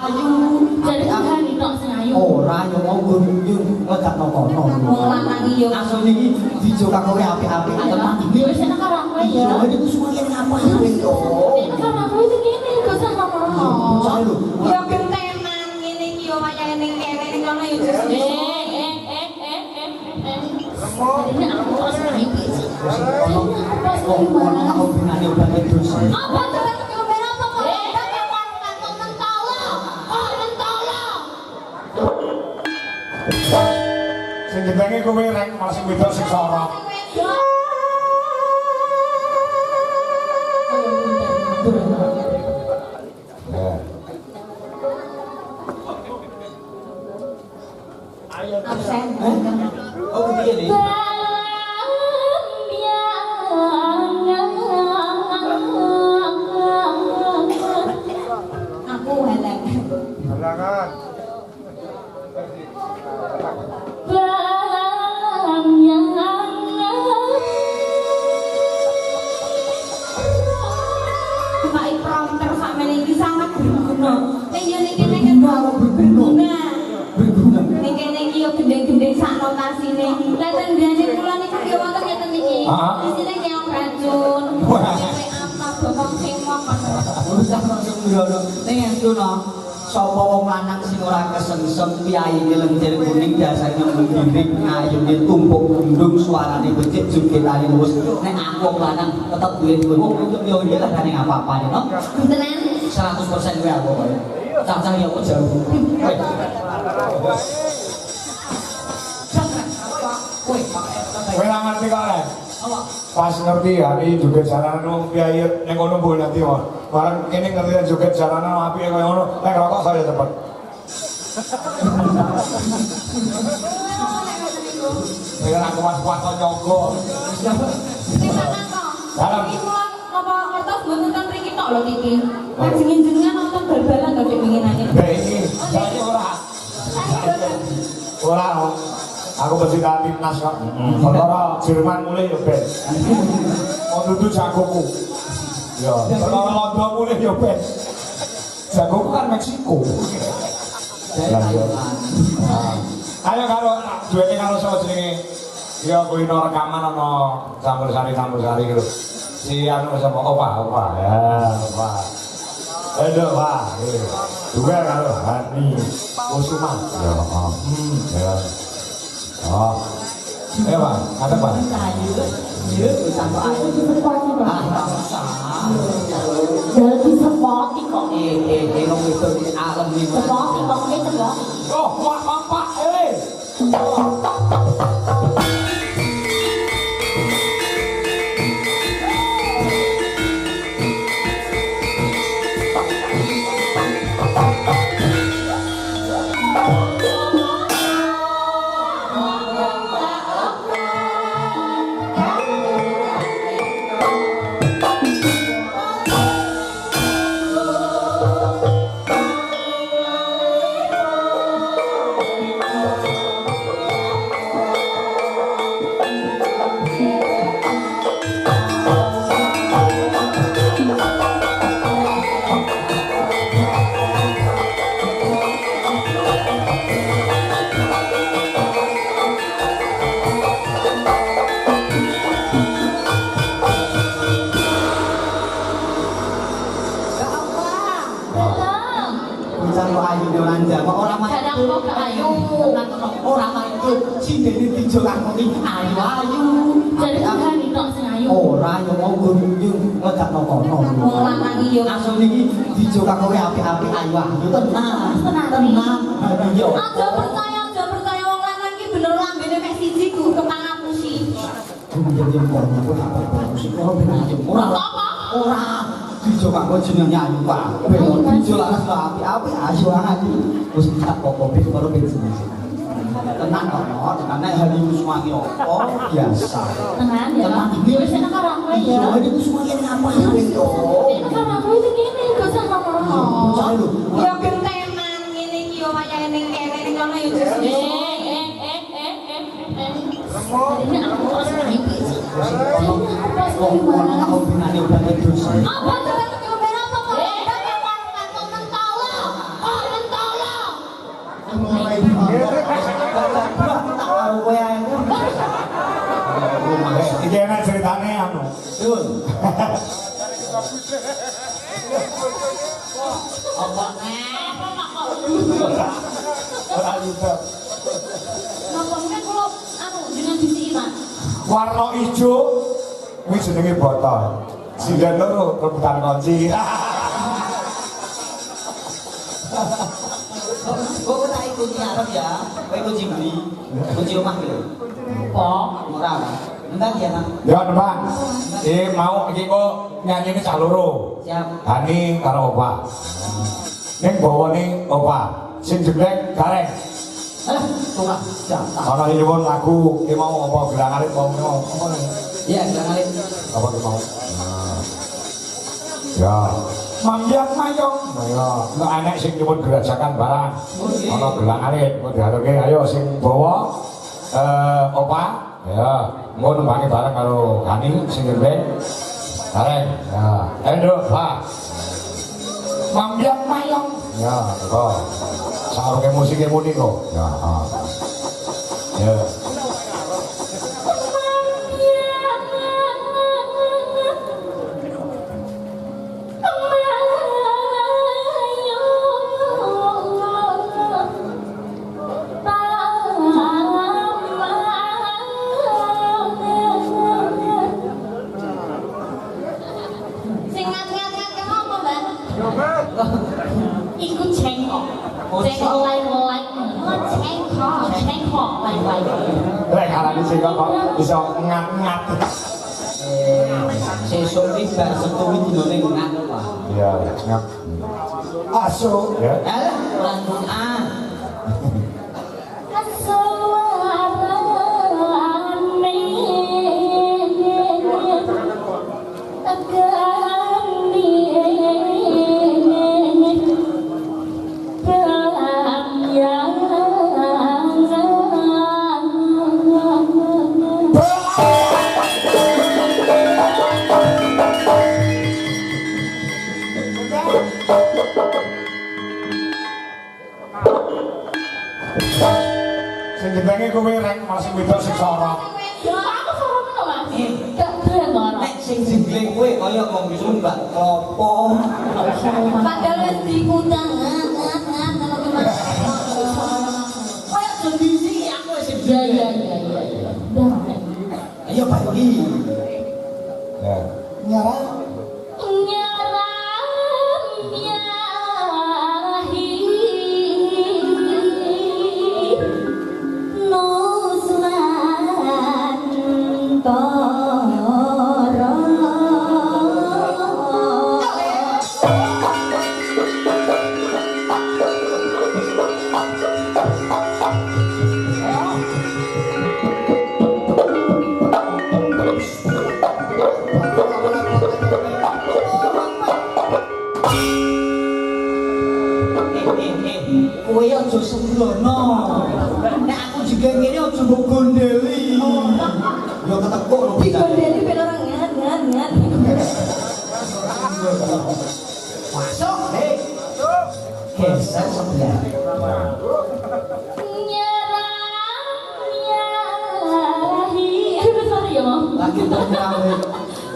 ayu. Jadi kan tok sing ayu. Ora yo mau guyung ngedakno kono. Wong lanang iki yo. Asune iki dijokakoke apik-apik tenan. Ya wis enak karo aku ya. Yo iki semuanya ngapa to? Enak karo aku iki ngene gak usah ngomong. Bocah lho. Yo gentenan ngene iki yo wayahe ning kene ning kono yo jes. Ini aku harus naik sih. Aku binane udah terus. Apa tuh kamera apa kok? Sing jenenge kowe rek malah sing wedok sing sorot. Ayo absen. Oh piye nih? Aku elek. Halangan. Pak prompter sampeyan iki sangat berguna. Ning yo ning kene kan berguna. Ning kene iki yo gendeng-gendeng sak notasine. Lah tandane kula niku yo wonten ngeten iki. Isine kaya racun. Apa bokong semok ngono. Usah langsung ngono. Ning ngono. Sapa wong lanang sing ora kesengsem piyaine lentir kuning dasare ngiring ayune tumpuk gundung suarane becik jogetane luwes. Nek aku wong lanang tetep duwe wong untuk yo iki lah ning apa-apane no. Beneran 100% kowe aku kowe. Cacah yo kok jauh. Kowe ora ngerti kok rek. Pas ngerti ya iki joget jarane piye ning kono mbok nanti wae. Barang kene ngerti joget jarane apike kaya ngono, nek rokok saya cepet. Nek aku kuat kok nyogo. Dalam. Iki kula napa ngertos mboten ten mriki tok lho iki. Nek jenengan nonton bal-balan to dipinginane. Iki saya ora. Ora. Aku pecinta timnas kok. Perkara Jerman mulai ya ben. Mau dudu jagoku. Ya, perkara London mulai ya ben. Jagoku kan Meksiko. Ayo karo duweni karo sapa jenenge? Ya kuwi no rekaman ana campur-sari gitu. Si anu sapa Opa. Ya, Opa. Aduh, Pak. Juga karo Hani Kusuma. Ya, ya. Oh, Pak, ada Pak? Jadi sepoti kok. Ngomong itu di alam ini. Sepoti kok ini sepoti. Oh, Pak, Ayu. Jadi kan tok sing ayu. Ora yo mau guyung ngedakno kono. Wong lanang iki yo. Asune iki dijokakoke apik-apik ayu tenan. Tenan. Yo. Aja percaya wong lanang iki bener lambene mek siji ku kepangapusi. Ora dijokake jenenge ayu Pak. Dijokake apik-apik ayu iki. Wis tak kok karo bensin. Tenang kok, karena hari itu semuanya apa biasa. Tenan ya. Ya wis enak karo aku ya. Hari itu semuanya ngapa to? Enak karo aku iki ngene gak usah ngomong. Bocah lho. Yo gentenan ngene iki yo wayahe ning kene ning kono yo jes. Ini aku harus naik sih. Aku binane udah terus. Apa tuh kamera apa kok? Tak tahu kowe ae. Iki enak ceritane anu. Yun. Apa Ora lupa. Napa mungkin kalau anu dengan bisi Mas. Warna ijo kuwi jenenge botol. Sing loro rebutan kunci. Kok tak kunci Arab ya? Kowe kunci beli. Kunci rumah gitu. Kok Murah. Enggak ya, Nak? Ya, Bang. Mau iki kok nyanyine cah loro. Siap. Hani karo Opa. Ning bawane Opa. Sing jeblek gareng. Alah, tunggu. Siap. Ana nyuwun lagu ki mau apa gelang alit mau apa nih? Iya, jangan alit. Apa ki mau? Ya. Mambiak mayong. Nah, ya. Nek anek sing nyuwun gerajakan barang. Ana gelang alit, kok diaturke ayo sing bawa Opa. Ya, mau nembangi bareng karo Hani sing jeblek. Gareng. Ya. Ayo, Pak. Mambiak mayong. Ya, kok. Sarunge musike muni kok. Ya, ha. Ya. sing ngat-ngat ke apa, Mbak? Iku cengkok. Cengkok lain-lain. Cengkok lain-lain. Lek arane sing kok bisa ngat-ngat. Sesuk iki bar setu iki dinone ngat, Pak. Iya, ngat. Asu, ya. Alah, lanjut ah. Sing jenenge kowe rek masih wedok sing sorok. Ya, aku sorot lho, Mas. Gak keren banget. Nek sing jengle kowe kaya wong Sumba, klopo. Padahal wis diundang ngat Kaya kondisi aku wis iya. Dah. Ayo Pak iki. Ya. Nyara. Kowe aja sembrono. Nek aku juga ngene aja mbok gondeli. Yo ketekuk lho. Digondeli ben ora ngat. Masuk, hei. Geser sebelah. Lagi terkenal.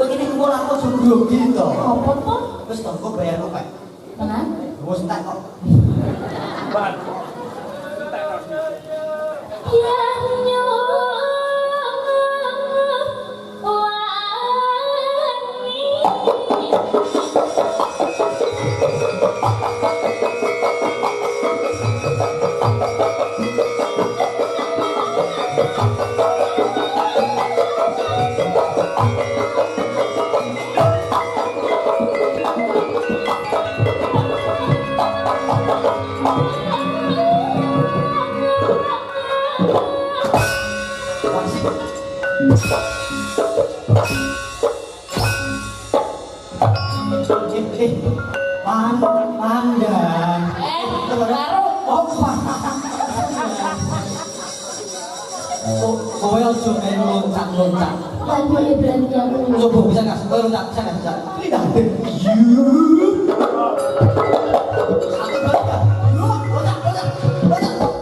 Kowe kene kumpul aku aja grogi to. Apa to? Wis to kok bayar kok, Pak. Tenan? Wis tak kok. Pandan. Baru Apa? Kowe aja main loncat-loncat. kan boleh berhenti aku. Coba bisa nggak? Kowe loncat bisa nggak? Bisa. Ini dah. Satu, dua, tiga. Loncat.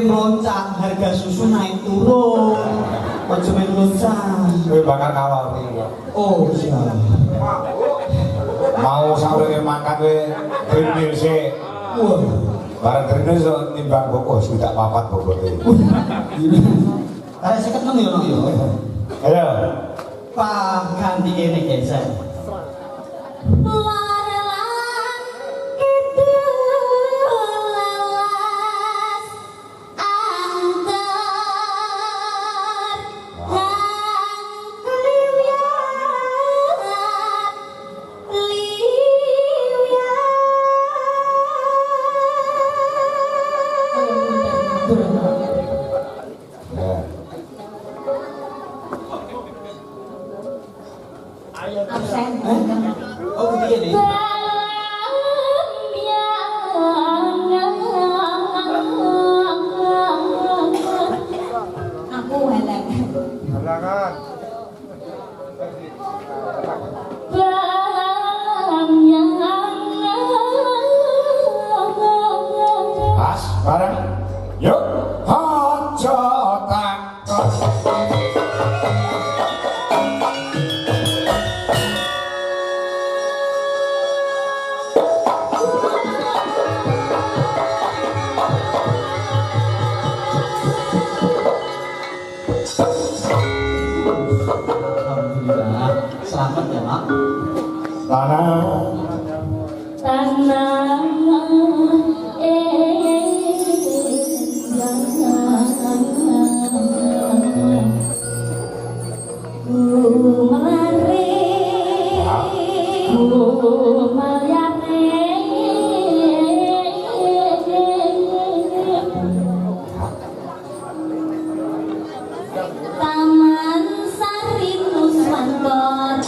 meroncak harga susu naik turun. Ojo main meroncak. Kowe bakal kawal iki. Oh, siap. Mau saurenge mangkat kowe trimil sik. Wah. Barang trimil iso nimbang boko sudah papat bobote. Arek 56 yo no yo. Ayo. Pak ganti kene geser. Absen. Oh, begini nih. Aku elek. Halangan. Pas bareng. Yuk. Aja takut. Alhamdulillah. Selamat ya, Mak. Tanah Taman Sari Nuswantara.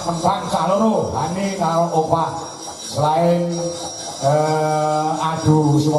Mentang saloro, ani karo opah selain adu suara.